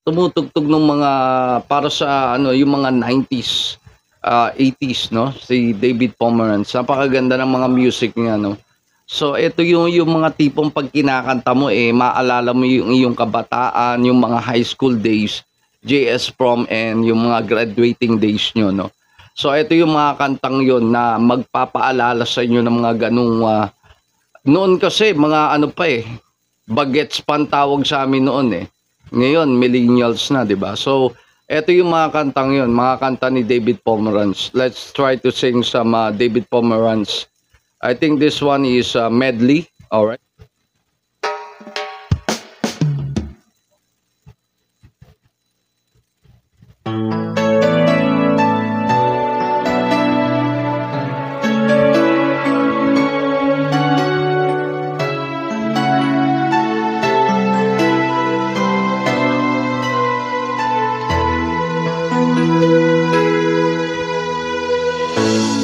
tumutugtog ng mga para sa ano, yung mga 90s, 80s 'no, si David Pomeranz. Napakaganda ng mga music niya 'no. So ito yung mga tipong 'pag kinakanta mo, maalala mo yung iyong kabataan, yung mga high school days, JS prom and yung mga graduating days niyo 'no. So ito yung mga kantang yon na magpapaalala sa inyo ng mga gano'ng, noon kasi mga ano pa, bagets pa ang tawag sa'min noon, Ngayon millennials na, 'di ba? So, eto yung mga kantang 'yon, mga kanta ni David Pomeranz. Let's try to sing some, David Pomeranz. I think this one is, medley, alright?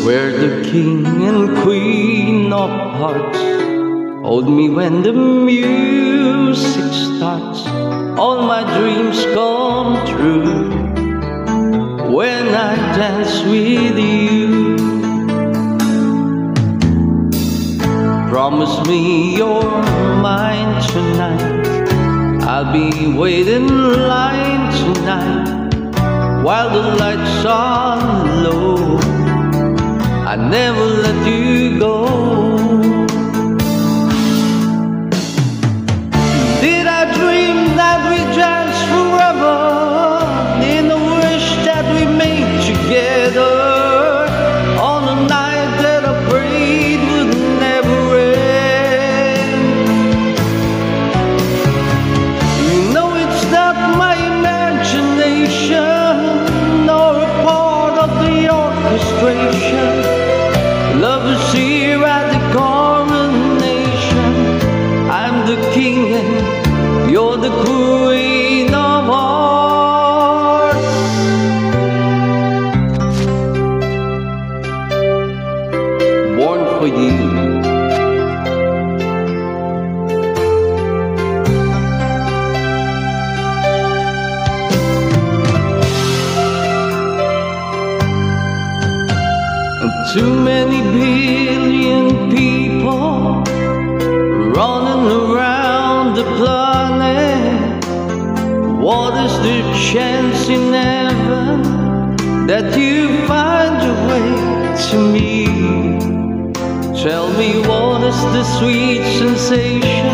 We're the king and queen of hearts. Hold me when the music starts. All my dreams come true when I dance with you. Promise me you're mine tonight. I'll be waiting in line tonight while the lights are low. I never let you go. Did I dream that we dance forever in a wish that we made together on a night that I prayed would never end? You know it's not my imagination nor a part of the orchestration. Love is here at the coronation. I'm the king and you're the queen of hearts. Born for you. Too many billion people running around the planet. What is the chance in heaven that you find your way to me? Tell me what is the sweet sensation?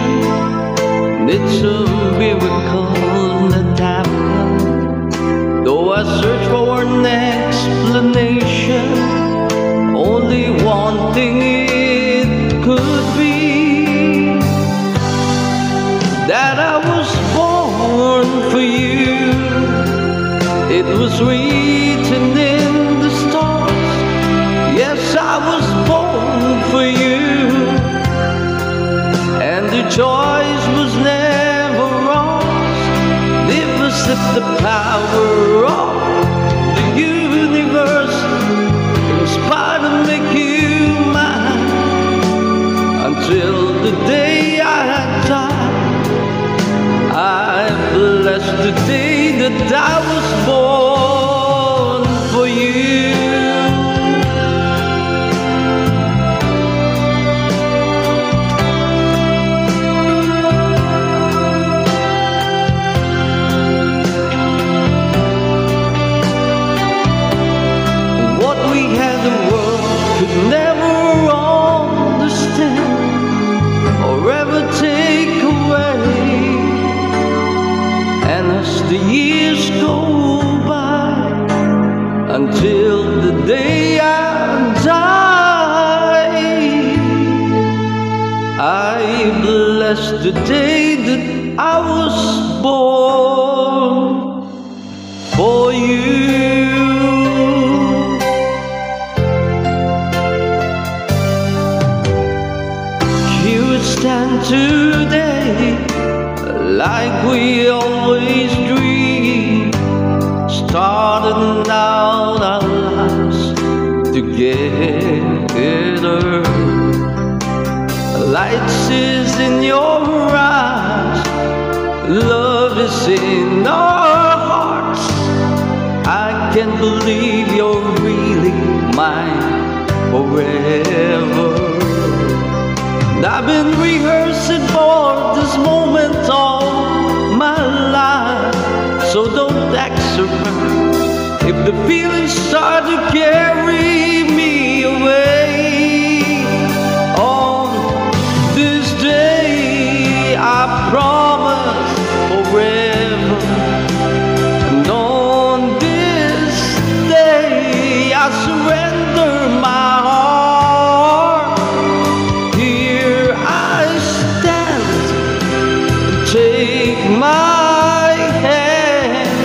It's a miracle that happened. Though I search for an explanation, only one thing it could be, that I was born for you. It was written in the stars. Yes, I was born for you, and the choice was never ours. It was the power of the universe inspired to make you mine. Until the day I die, I bless the day that I was born for you. What we had, the world could never understand or ever take away. And as the years go by, until the day I die, I bless the day that I was born for you. Stand today like we always dreamed, starting out our lives together. Lights is in your eyes, love believe you're really mine forever. And I've been rehearsing for this moment all my life, so don't act surprised if the feelings start to carry me away. On this day I promise forever, and on this day I surrender my heart. Here I stand, take my hand,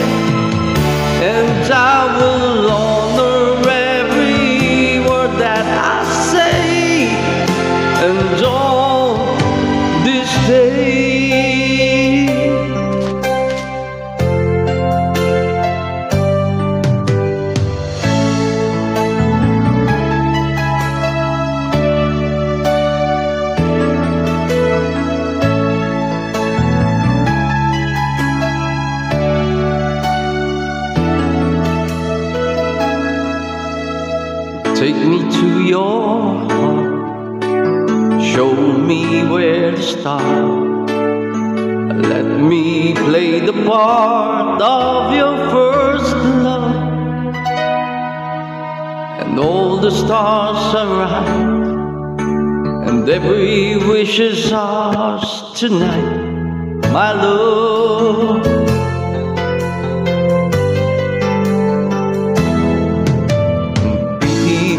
and I will honor every word that I say, and on this day. Take me to your heart, show me where to start. Let me play the part of your first love, and all the stars are right, and every wish is ours tonight, my love.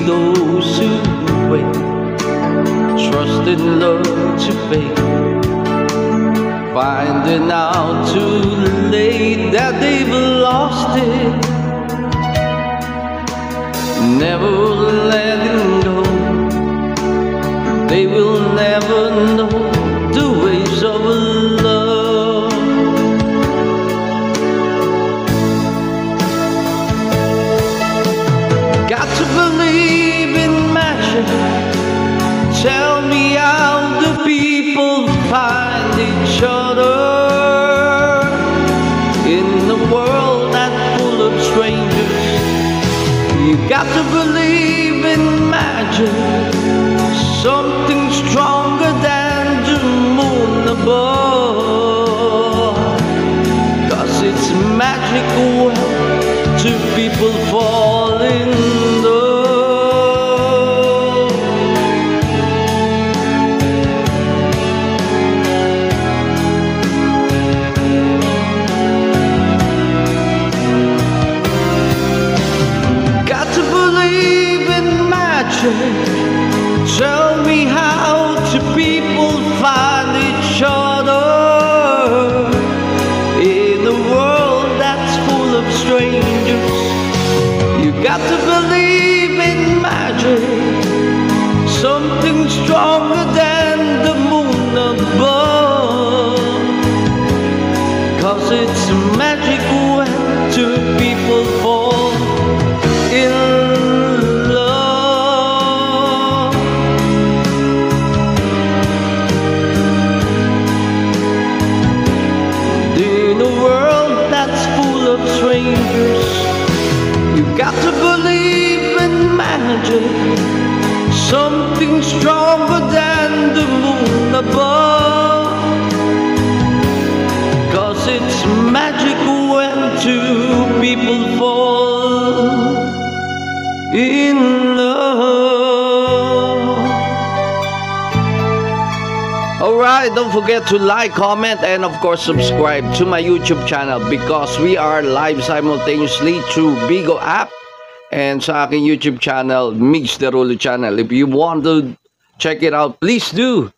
Those who wait, trust in love to fade, finding out too late that they've lost it, never letting go. They will never know the ways of love. Got to believe in magic. Tell me how the people find each other in a world that's full of strangers. You got to believe in magic, something stronger than the moon above. 'Cause it's magical to people fall in love. Got to believe in magic. Tell me how do people find each other in a world that's full of strangers. You got to believe in magic, something stronger than the moon above. 'Cause it's magic when two people fall in love. In a world that's full of strangers, you got to believe in magic, something stronger than the moon above. 'Cause it's magic when two people fall in love. Alright, don't forget to like, comment, and of course subscribe to my YouTube channel, because we are live simultaneously through Bigo app and sa aking YouTube channel, Migs Derulo channel. If you want to check it out, please do.